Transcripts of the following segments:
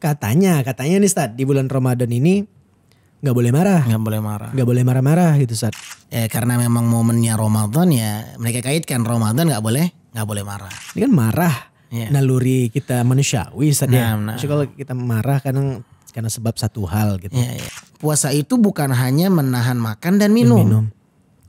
katanya nih Ustaz, di bulan Ramadan ini nggak boleh marah. Nggak boleh marah-marah gitu Ustaz. Ya karena memang momennya Ramadan ya mereka kaitkan Ramadan nggak boleh marah. Ini kan marah, naluri kita manusiawi Ustaz ya. Maksudnya kalau kita marah karena sebab satu hal gitu. Ya. Puasa itu bukan hanya menahan makan dan minum.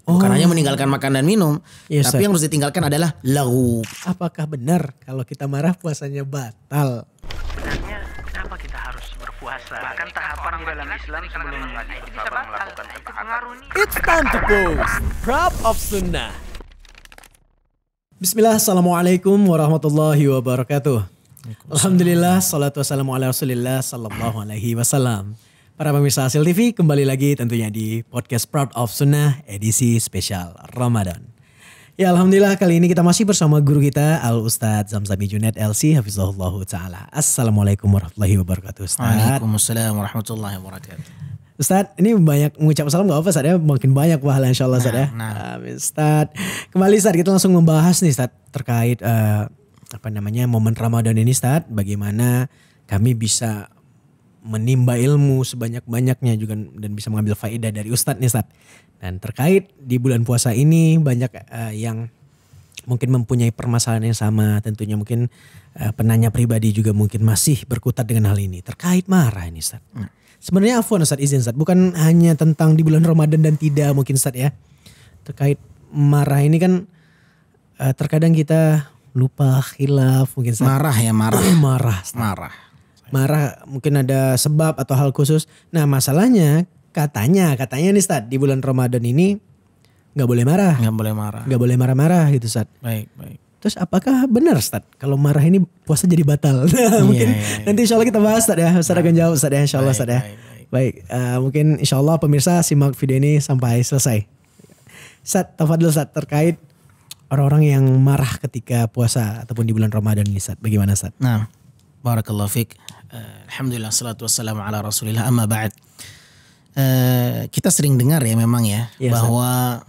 Bukan hanya meninggalkan makan dan minum, tapi yang harus ditinggalkan adalah laghu. Apakah benar kalau kita marah puasanya batal? Sebenarnya kenapa kita harus berpuasa? Bahkan tahapan di dalam Islam sebelum kita melakukan itu pengaruh nih. It's time to post Prop of Sunnah. Bismillah, assalamualaikum warahmatullahi wabarakatuh. Alhamdulillah, salatu wassalamu ala rasulillah sallallahu alaihi wasallam. Para pemirsa Hasil TV, kembali lagi tentunya di podcast Proud of Sunnah edisi spesial Ramadan. Ya alhamdulillah kali ini kita masih bersama guru kita Al-Ustadz Zamzami Junaid LC Hafizahullah Ta'ala. Assalamualaikum warahmatullahi wabarakatuh Ustadz. Waalaikumsalam warahmatullahi wabarakatuh. Ustadz ini banyak mengucap salam gak apa Ustadz ya, makin banyak pahala insyaAllah Ustadz ya. Amin Ustadz. Kembali Ustadz kita langsung membahas nih Ustadz terkait momen Ramadan ini Ustadz. Bagaimana kami bisa menimba ilmu sebanyak-banyaknya juga dan bisa mengambil faedah dari Ustadz nih Ustadz. Dan terkait di bulan puasa ini banyak yang mungkin mempunyai permasalahan yang sama. Tentunya mungkin penanya pribadi juga mungkin masih berkutat dengan hal ini. Terkait marah ini Ustadz. Sebenarnya afwan Ustadz, izin Ustadz. Bukan hanya tentang di bulan Ramadan dan tidak mungkin Ustadz ya. Terkait marah ini kan terkadang kita lupa khilaf mungkin Ustadz. Marah mungkin ada sebab atau hal khusus. Nah masalahnya katanya nih Ustadz, di bulan Ramadan ini gak boleh marah. Gak boleh marah-marah gitu Ustadz. Baik. Terus apakah benar Ustadz kalau marah ini puasa jadi batal? Mungkin nanti insya Allah kita bahas Ustadz ya. Ustadz akan jawab Ustadz ya, insya Allah Ustadz ya. Baik, mungkin insya Allah pemirsa simak video ini sampai selesai. Ustadz, tafadhol Ustadz, terkait orang-orang yang marah ketika puasa ataupun di bulan Ramadan ini Ustadz. Bagaimana Ustadz? Nah, barakallahu fiik. Alhamdulillah salatu wassalamu ala rasulillah amma ba'd. Kita sering dengar ya memang ya bahwa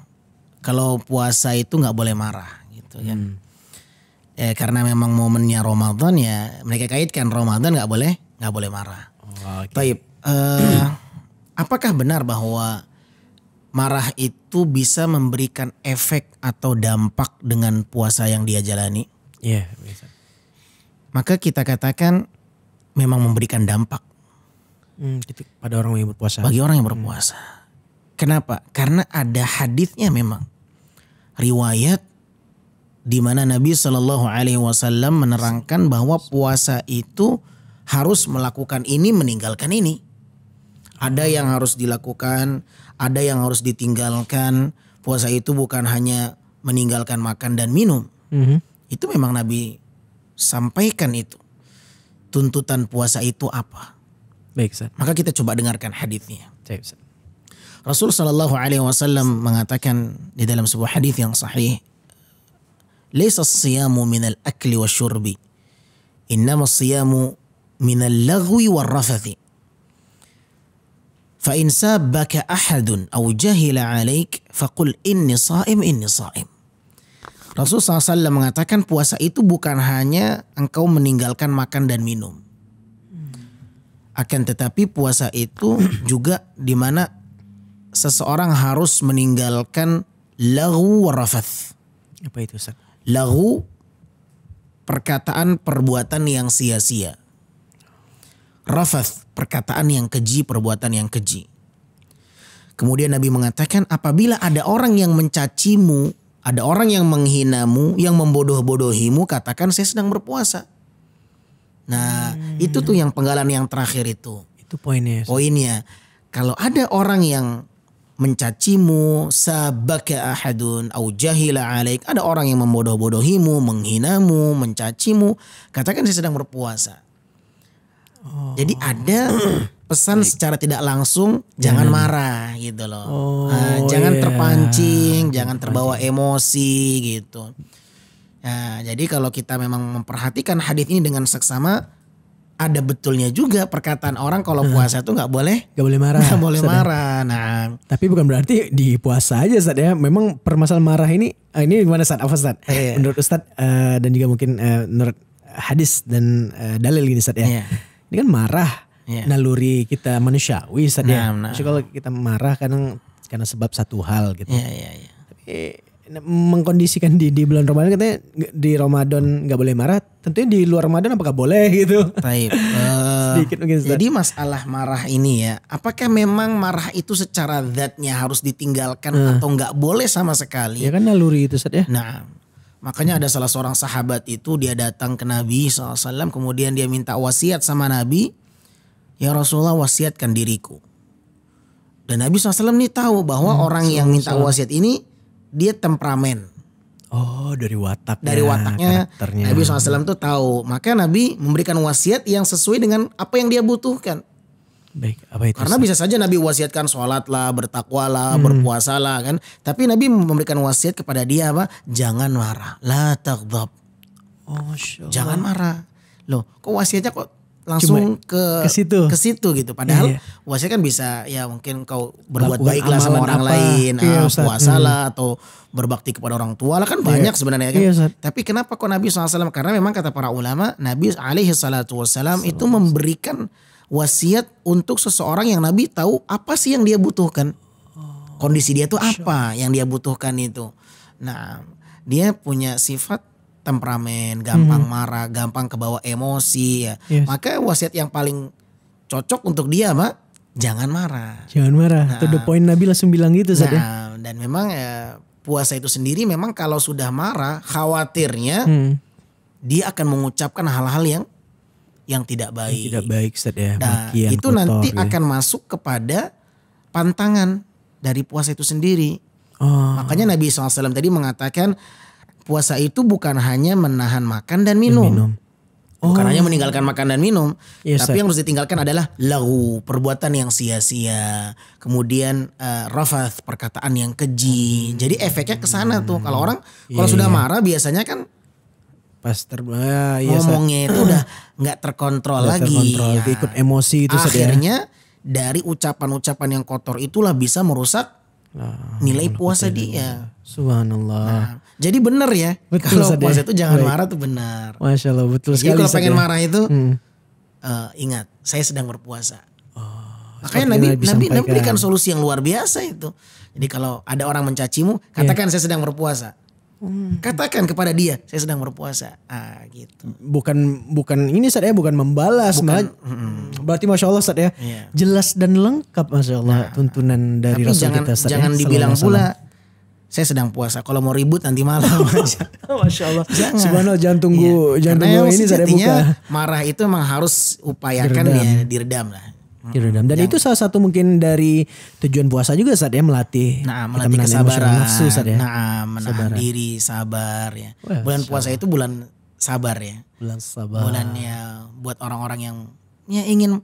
kalau puasa itu gak boleh marah gitu kan. Karena memang momennya Ramadan ya mereka kaitkan Ramadan gak boleh marah. Baik, apakah benar bahwa marah itu bisa memberikan efek atau dampak dengan puasa yang dia jalani? Iya, bisa. Maka kita katakan memang memberikan dampak pada orang yang berpuasa. Bagi orang yang berpuasa. Kenapa? Karena ada hadisnya memang. Riwayat di mana Nabi SAW menerangkan bahwa puasa itu harus melakukan ini, meninggalkan ini. Ada yang harus dilakukan, ada yang harus ditinggalkan. Puasa itu bukan hanya meninggalkan makan dan minum. Itu memang Nabi sampaikan itu. Tuntutan puasa itu apa? Baik Ustaz. Maka kita coba dengarkan hadisnya. Baik Ustaz. Rasul sallallahu alaihi wasallam mengatakan di dalam sebuah hadis yang sahih, "Laisa as-siyamu minal akli wasyurbi, innama as-siyamu minal laghwi war-rafathi. Fa in sabbaka ahadun aw jahila 'alaik faqul inni sha'im." Rasul SAW mengatakan puasa itu bukan hanya engkau meninggalkan makan dan minum. Akan tetapi puasa itu juga di mana seseorang harus meninggalkan laghu warafath. Apa itu Ustaz? Laghu, perkataan perbuatan yang sia-sia. Rafath, perkataan yang keji, perbuatan yang keji. Kemudian Nabi mengatakan apabila ada orang yang mencacimu, ada orang yang menghinamu, yang membodoh-bodohimu, katakan saya sedang berpuasa. Nah, itu tuh yang penggalan yang terakhir itu. Itu poinnya. Kalau ada orang yang mencacimu, sabaka ahadun au jahila alaik, ada orang yang membodoh-bodohimu, menghinamu, mencacimu, katakan saya sedang berpuasa. Jadi ada pesan secara tidak langsung jangan marah gitu loh. Jangan terpancing, jangan terbawa emosi gitu. Nah, jadi kalau kita memang memperhatikan hadis ini dengan seksama, ada betulnya juga perkataan orang kalau puasa itu nggak boleh marah. Nah, tapi bukan berarti di puasa aja Ustaz ya. Memang permasalahan marah ini gimana Ustaz? Apa Ustaz? Menurut Ustaz dan juga mungkin menurut hadis dan dalil gini Ustaz ya. Ini kan marah. Iya. Naluri kita manusiawi Ustaz ya. Nah. Maksudnya kalau kita marah kadang karena sebab satu hal gitu. Iya. Tapi mengkondisikan di bulan Ramadan katanya di Ramadan nggak boleh marah. Tentunya di luar Ramadan apakah boleh gitu? Baik. Sedikit mungkin Ustaz. Jadi masalah marah ini ya, apakah memang marah itu secara zatnya harus ditinggalkan atau nggak boleh sama sekali? Ya kan naluri itu Ustaz ya. Nah, makanya ada salah seorang sahabat itu dia datang ke Nabi SAW, kemudian dia minta wasiat sama Nabi, ya Rasulullah wasiatkan diriku. Dan Nabi SAW nih tahu bahwa orang yang minta wasiat ini dia temperamen. Oh dari wataknya. Dari wataknya karakternya. Nabi SAW tuh tahu. Maka Nabi memberikan wasiat yang sesuai dengan apa yang dia butuhkan. Baik, apa itu? Karena bisa saja Nabi wasiatkan sholatlah, bertakwalah, berpuasalah kan. Tapi Nabi memberikan wasiat kepada dia apa? Jangan marah. La taghdab. Oh, Masya Allah. Jangan marah. Loh kok wasiatnya kok langsung ke situ gitu. Padahal wasiat kan bisa ya mungkin kau berbuat Lakukan baiklah sama amalan orang apa. lain. Iya, Ustaz. Puasalah atau berbakti kepada orang tua lah kan banyak sebenarnya kan. Iya, Ustaz. Tapi kenapa kok Nabi SAW? Karena memang kata para ulama Nabi SAW itu memberikan wasiat untuk seseorang yang Nabi tahu apa sih yang dia butuhkan. Kondisi dia tuh apa yang dia butuhkan itu. Nah dia punya sifat temperamen, gampang marah, gampang kebawa emosi ya. Yes. Maka wasiat yang paling cocok untuk dia apa? Jangan marah. Jangan marah. To the point Nabi langsung bilang gitu Ustaz ya. Nah, dan memang puasa itu sendiri memang kalau sudah marah khawatirnya dia akan mengucapkan hal-hal yang tidak baik. Tidak baik Ustaz ya. Nah, Makian, itu kotor, nanti ya. akan masuk kepada pantangan dari puasa itu sendiri. Oh. Makanya Nabi SAW tadi mengatakan puasa itu bukan hanya menahan makan dan minum. Bukan hanya meninggalkan makan dan minum. Yes, tapi yang harus ditinggalkan adalah laghu, perbuatan yang sia-sia. Kemudian rafath, perkataan yang keji. Jadi efeknya ke sana tuh. Kalau orang kalau sudah marah biasanya kan pas ngomongnya itu udah nggak terkontrol lagi. Terkontrol, ikut emosi itu Ustaz ya. Akhirnya dari ucapan-ucapan yang kotor itulah bisa merusak nilai puasa dia. Subhanallah. Nah, jadi benar ya. Betul, Kalau Ustaz, puasa ya. itu jangan Baik. marah tuh benar. Masya Allah betul Jadi sekali kalau Ustaz pengen ya. marah itu ingat saya sedang berpuasa. Makanya seperti Nabi yang disampaikan. berikan solusi yang luar biasa itu. Jadi kalau ada orang mencacimu, katakan saya sedang berpuasa. Katakan kepada dia saya sedang berpuasa. Gitu. Bukan ini Ustaz ya, bukan membalas. Malah, berarti Masya Allah Ustaz ya. Iya. Jelas dan lengkap Masya Allah tuntunan dari Tapi Rasul kita Ustaz jangan ya. dibilang Sallallahu alaihi pula saya sedang puasa. Kalau mau ribut nanti malam. Masya Allah. Jangan. Subhanallah jangan tunggu Iya. jangan Karena tunggu ini Ustaz ya, sejatinya buka. marah itu memang harus upayakan diredam lah. Diredam. Dan itu salah satu mungkin dari tujuan puasa juga Ustaz ya, melatih. Nah, kita melatih menahan kesabaran. emosional nafsu Ustaz ya. Nah, menahan diri, sabar ya. Wah, Bulan puasa itu bulan sabar ya. Bulan sabar. Bulannya buat orang-orang yang ya ingin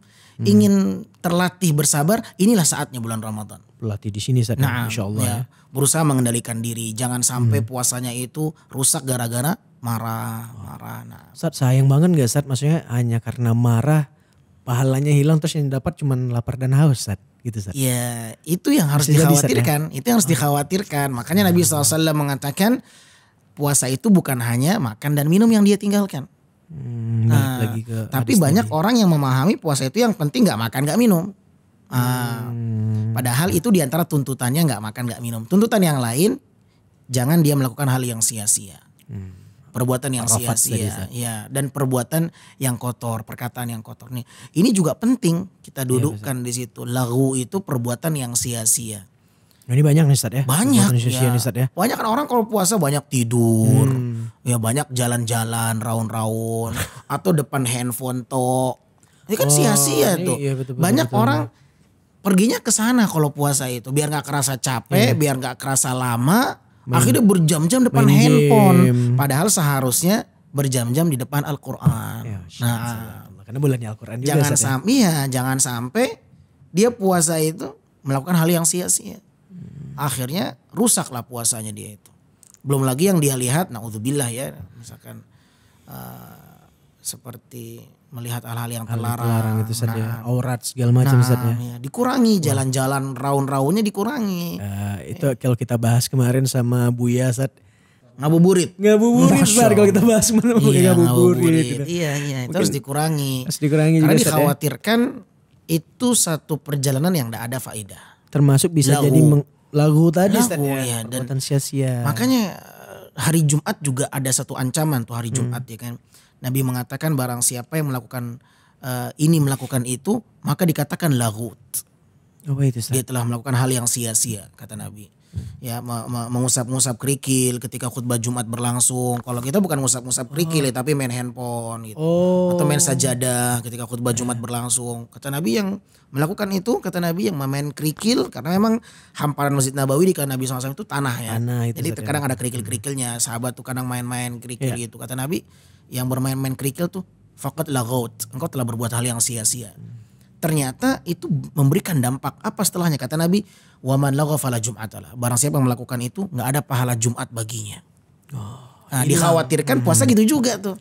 terlatih bersabar, inilah saatnya bulan Ramadan. Pelatih di sini Ustaz. Nah, Masya Allah ya. berusaha mengendalikan diri, jangan sampai puasanya itu rusak gara-gara marah. Nah, Ustaz sayang banget gak Ustaz? Maksudnya hanya karena marah pahalanya hilang terus yang dapat cuma lapar dan haus Ustaz. Gitu Ustaz. ya itu yang harus Bisa jadi, dikhawatirkan. Itu yang harus dikhawatirkan. Makanya Nabi SAW mengatakan puasa itu bukan hanya makan dan minum yang dia tinggalkan. Balik lagi ke Tapi hadis banyak tadi. orang yang memahami puasa itu yang penting nggak makan nggak minum. Padahal itu diantara tuntutannya nggak makan nggak minum. Tuntutan yang lain jangan dia melakukan hal yang sia-sia. Perbuatan yang Arafat tadi, sia-sia, ya, dan perbuatan yang kotor, perkataan yang kotor nih. Ini juga penting kita dudukkan di situ. Laghu itu perbuatan yang sia-sia. Nah, ini banyak nih Ustaz ya. Banyak Perbuatan sia-sia ya. nih, Ustaz ya. Banyak kan orang kalau puasa banyak tidur, ya banyak jalan-jalan, raun-raun, atau depan handphone toh. Ini kan sia-sia ini tuh. iya, betul, Banyak betul. orang perginya ke sana kalau puasa itu, biar nggak kerasa capek, biar nggak kerasa lama. Akhirnya berjam-jam depan main handphone, game. padahal seharusnya berjam-jam di depan Al-Quran. Ya, Nah, karena bulannya Al-Quran juga Ustaz ya. jangan sampai dia puasa itu melakukan hal yang sia-sia. Akhirnya rusaklah puasanya dia itu. Belum lagi yang dia lihat, naudzubillah ya, misalkan seperti melihat hal-hal yang terlarang. Itu Ustaz ya. Aurat segala macam Ustaz ya. Ya, dikurangi jalan-jalan raun-raunnya dikurangi. Itu kalau kita bahas kemarin sama Buya Ustaz. Ngabuburit. Ngabuburit Ustaz, kalau kita bahas ngabuburit gitu. Iya, itu harus dikurangi. Harus dikurangi Karena juga, Ustaz, dikhawatirkan itu satu perjalanan yang tidak ada faedah. Termasuk bisa Lagu. jadi lagu tadi Ustaz, Lagu, ya. ya, dan Perbuatan sia-sia. Makanya hari Jumat juga ada satu ancaman tuh hari Jumat ya kan. Nabi mengatakan barang siapa yang melakukan melakukan itu maka dikatakan laghut. Apa itu Ustaz? Dia telah melakukan hal yang sia-sia kata Nabi. Ya mengusap-ngusap kerikil ketika khutbah Jumat berlangsung. Kalau kita bukan ngusap-ngusap kerikil ya, tapi main handphone gitu. Atau main sajadah ketika khutbah Jumat berlangsung. Kata Nabi yang melakukan itu, kata Nabi yang memain kerikil, karena memang hamparan Masjid Nabawi di kanan Nabi SAW itu tanah ya. Tanah itu, jadi Ustaz, kadang ada kerikil-kerikilnya. Sahabat tuh kadang main-main kerikil gitu. Kata Nabi yang bermain-main kerikil tuh faqad laghaut. Engkau telah berbuat hal yang sia-sia. Ternyata itu memberikan dampak apa setelahnya, kata Nabi, waman lagha fala jum'atalah. Barang siapa yang melakukan itu nggak ada pahala Jumat baginya. Nah, dikhawatirkan puasa gitu juga tuh.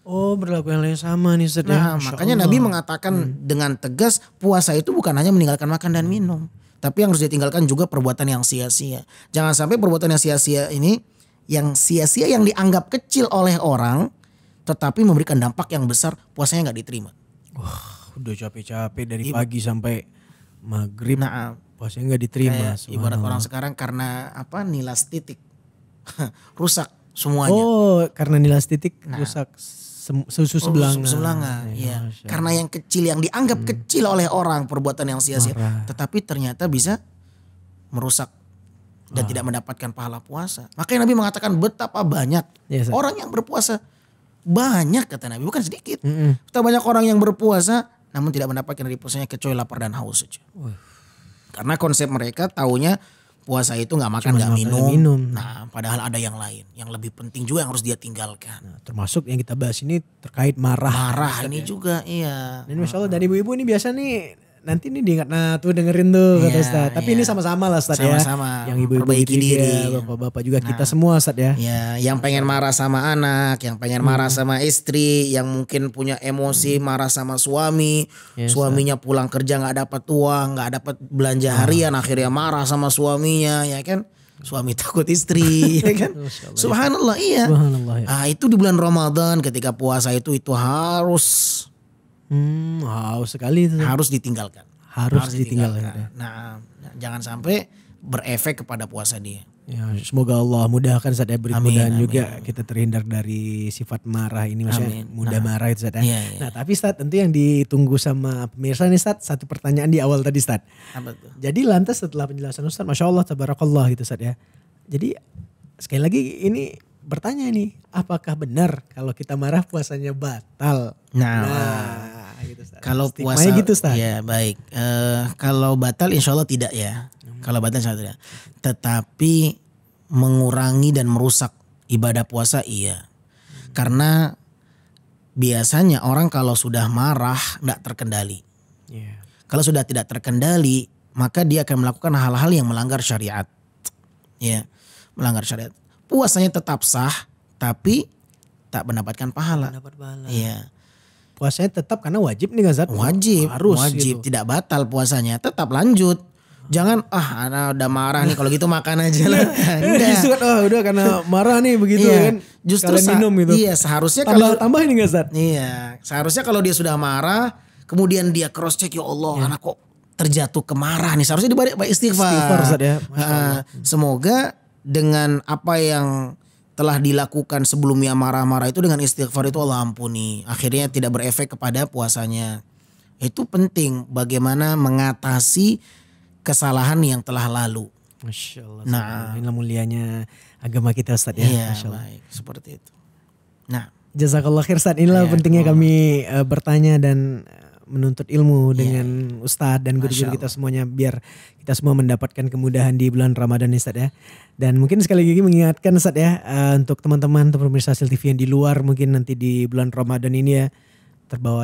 Oh, berlaku yang lain sama nih Ustaz. Nah, makanya Nabi mengatakan dengan tegas puasa itu bukan hanya meninggalkan makan dan minum, tapi yang harus ditinggalkan juga perbuatan yang sia-sia. Jangan sampai perbuatan yang sia-sia ini, yang sia-sia yang dianggap kecil oleh orang tetapi memberikan dampak yang besar, puasanya nggak diterima. Wah, udah capek-capek dari pagi sampai maghrib. Nah, puasanya nggak diterima. Ibarat orang sekarang karena nilas titik rusak semuanya. Oh, karena nilas titik rusak susu sebelanga. Iya. Karena yang kecil yang dianggap kecil oleh orang perbuatan yang sia-sia, tetapi ternyata bisa merusak dan tidak mendapatkan pahala puasa. Makanya Nabi mengatakan betapa banyak orang yang berpuasa. Banyak kata Nabi, bukan sedikit. Betapa banyak orang yang berpuasa namun tidak mendapatkan dari puasanya kecuali lapar dan haus saja. Karena konsep mereka taunya puasa itu nggak makan nggak minum. Nah, padahal ada yang lain yang lebih penting juga yang harus dia tinggalkan. Nah, termasuk yang kita bahas ini terkait marah. Marah ini juga, iya. Dan Masya Allah dari ibu-ibu ini biasa nih nanti nih diingat, nah tuh dengerin tuh kata Ustaz. Tapi ini sama-sama lah Ustaz ya. Sama-sama. Yang ibu-ibu perbaiki juga, diri. bapak-bapak juga kita semua Ustaz ya. Ya, yang pengen marah sama anak, yang pengen marah sama istri, yang mungkin punya emosi marah sama suami, suaminya pulang kerja nggak dapat uang, nggak dapat belanja harian, akhirnya marah sama suaminya, ya kan? Suami takut istri, ya kan? Subhanallah, iya. Subhanallah, ya. Ah, itu di bulan Ramadan ketika puasa itu harus sekali itu. harus ditinggalkan. Harus ditinggalkan. Nah, jangan sampai berefek kepada puasa dia. Ya, semoga Allah mudahkan Ustaz ya, beri kemudahan juga kita terhindar dari sifat marah ini, maksudnya mudah marah itu Ustaz ya. Nah, tapi Ustaz tentu yang ditunggu sama pemirsa nih Ustaz, satu pertanyaan di awal tadi Ustaz. Apa tuh? Jadi lantas setelah penjelasan Ustaz, Masya Allah tabarakallah gitu Ustaz ya. Jadi sekali lagi ini bertanya nih, apakah benar kalau kita marah puasanya batal? Nah gitu, Ustaz. Kalau Stigmanya puasa gitu Ustaz. ya baik. Kalau batal insya Allah tidak ya. Kalau batal insya Allah tidak. Tetapi mengurangi dan merusak ibadah puasa iya. Karena biasanya orang kalau sudah marah tidak terkendali. Kalau sudah tidak terkendali maka dia akan melakukan hal-hal yang melanggar syariat. Ya, melanggar syariat. Puasanya tetap sah tapi tak mendapatkan pahala. Iya. Puasanya tetap karena wajib nih Ustaz. Wajib gitu. Tidak batal puasanya, tetap lanjut. Jangan anak udah marah nih kalau gitu makan aja lah. Justru udah karena marah nih begitu kan. Justru minum gitu. Iya, seharusnya kalau tambah ini enggak Ustaz? Iya, seharusnya kalau dia sudah marah, kemudian dia cross check, ya Allah, anak kok terjatuh ke marah nih. Seharusnya dia baik istighfar. Istighfar Ustaz ya. Semoga dengan apa yang telah dilakukan sebelumnya marah-marah itu dengan istighfar itu Allah ampuni. Akhirnya tidak berefek kepada puasanya. Itu penting bagaimana mengatasi kesalahan yang telah lalu. Masya Allah. Nah, inilah mulianya agama kita Ustaz ya. Iya, Masya Allah. baik, seperti itu. Nah, jazakallah khair Ustaz. Inilah pentingnya kami bertanya dan menuntut ilmu dengan Ustadz dan guru-guru kita semuanya biar kita semua mendapatkan kemudahan di bulan Ramadan ini Ustaz ya. Dan mungkin sekali lagi mengingatkan Ustaz ya untuk teman-teman atau pemirsa Sil TV yang di luar mungkin nanti di bulan Ramadan ini ya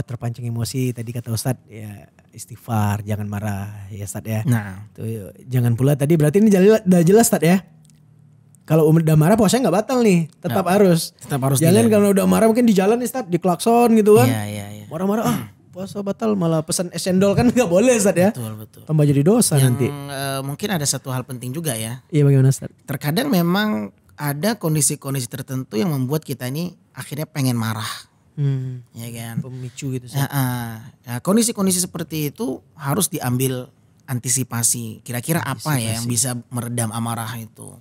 terpancing emosi tadi kata Ustadz ya istighfar, jangan marah ya Ustadz ya. Nah, tuh, jangan pula tadi berarti ini udah jelas Ustadz ya. Kalau udah marah puasanya nggak batal nih, tetap harus. Tetap harus. Jangan kalau udah marah mungkin di jalan nih Ustadz, di klakson gitu kan. Iya. Marah-marah puasa batal malah pesan es cendol kan nggak boleh Ustadz ya. Betul. Tambah jadi dosa nanti. Mungkin ada satu hal penting juga ya. Iya bagaimana Ustadz? Terkadang memang ada kondisi-kondisi tertentu yang membuat kita ini akhirnya pengen marah. Ya kan? Pemicu gitu. Nah, kondisi-kondisi seperti itu harus diambil antisipasi. Kira-kira apa ya yang bisa meredam amarah itu?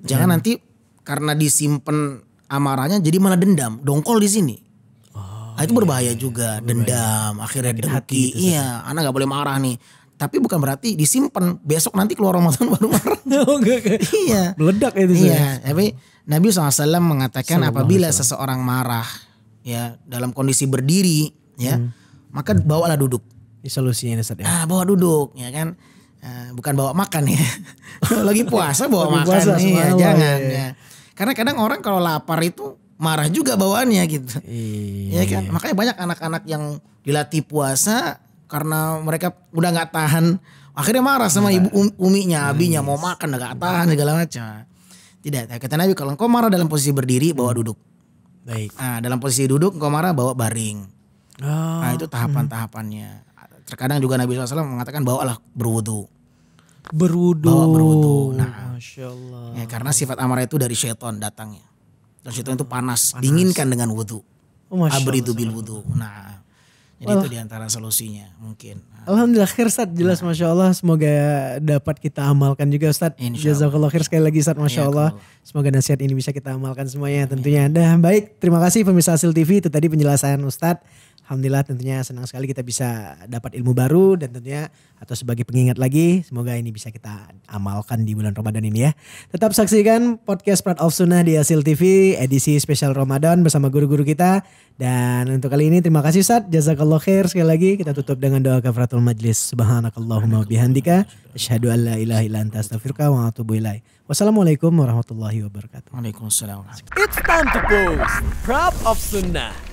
Jangan nanti karena disimpan amarahnya jadi malah dendam, dongkol di sini. Itu berbahaya juga, dendam, akhirnya dengki. Gitu, iya, anak nggak boleh marah nih. Tapi bukan berarti disimpan, besok nanti keluar Ramadan baru marah. Enggak. Iya. Meledak itu. Iya, tapi Nabi SAW mengatakan apabila seseorang marah ya dalam kondisi berdiri ya, maka bawalah duduk. Ini solusinya ini Ustaz ya. Bawa duduk ya kan. Bukan bawa makan ya. Lagi puasa bawa Lagi makan. puasa, Iya, subhanallah, jangan ya. ya. Karena kadang orang kalau lapar itu marah juga bawaannya gitu. Iya. Ya kan? Makanya banyak anak-anak yang dilatih puasa karena mereka udah nggak tahan, akhirnya marah sama ibu uminya, abinya mau makan nggak tahan segala macam. Tidak, kata Nabi kalau engkau marah dalam posisi berdiri bawa duduk. Baik. Dalam posisi duduk engkau marah bawa baring. Itu tahapan-tahapannya. Terkadang juga Nabi SAW mengatakan bawalah berwudu. Bawa berwudu. Nah, Masya Allah. ya, karena sifat amarah itu dari syaitan datangnya. Dan syaitan itu panas, dinginkan dengan wudu. Abridu bil wudu. Nah, jadi itu diantara solusinya mungkin. Alhamdulillah khair Ustaz, jelas Masya Allah. Semoga dapat kita amalkan juga Ustaz. Jazakallah khair sekali lagi Ustaz, Masya Allah. Semoga nasihat ini bisa kita amalkan semuanya tentunya. Dan baik, terima kasih pemirsa Asil TV, itu tadi penjelasan Ustaz. Alhamdulillah tentunya senang sekali kita bisa dapat ilmu baru dan tentunya atau sebagai pengingat lagi semoga ini bisa kita amalkan di bulan Ramadan ini ya. Tetap saksikan podcast Prat of Sunnah di Asil TV edisi spesial Ramadan bersama guru-guru kita. Dan untuk kali ini terima kasih Ustaz, jazakallah khair sekali lagi. Kita tutup dengan doa kafaratul majlis. Subhanakallahumma bihamdika asyhadu an la ilaha illa anta astaghfiruka wa atubu ilaik. Wassalamualaikum warahmatullahi wabarakatuh. Waalaikumsalam. It's time to post Prop of Sunnah.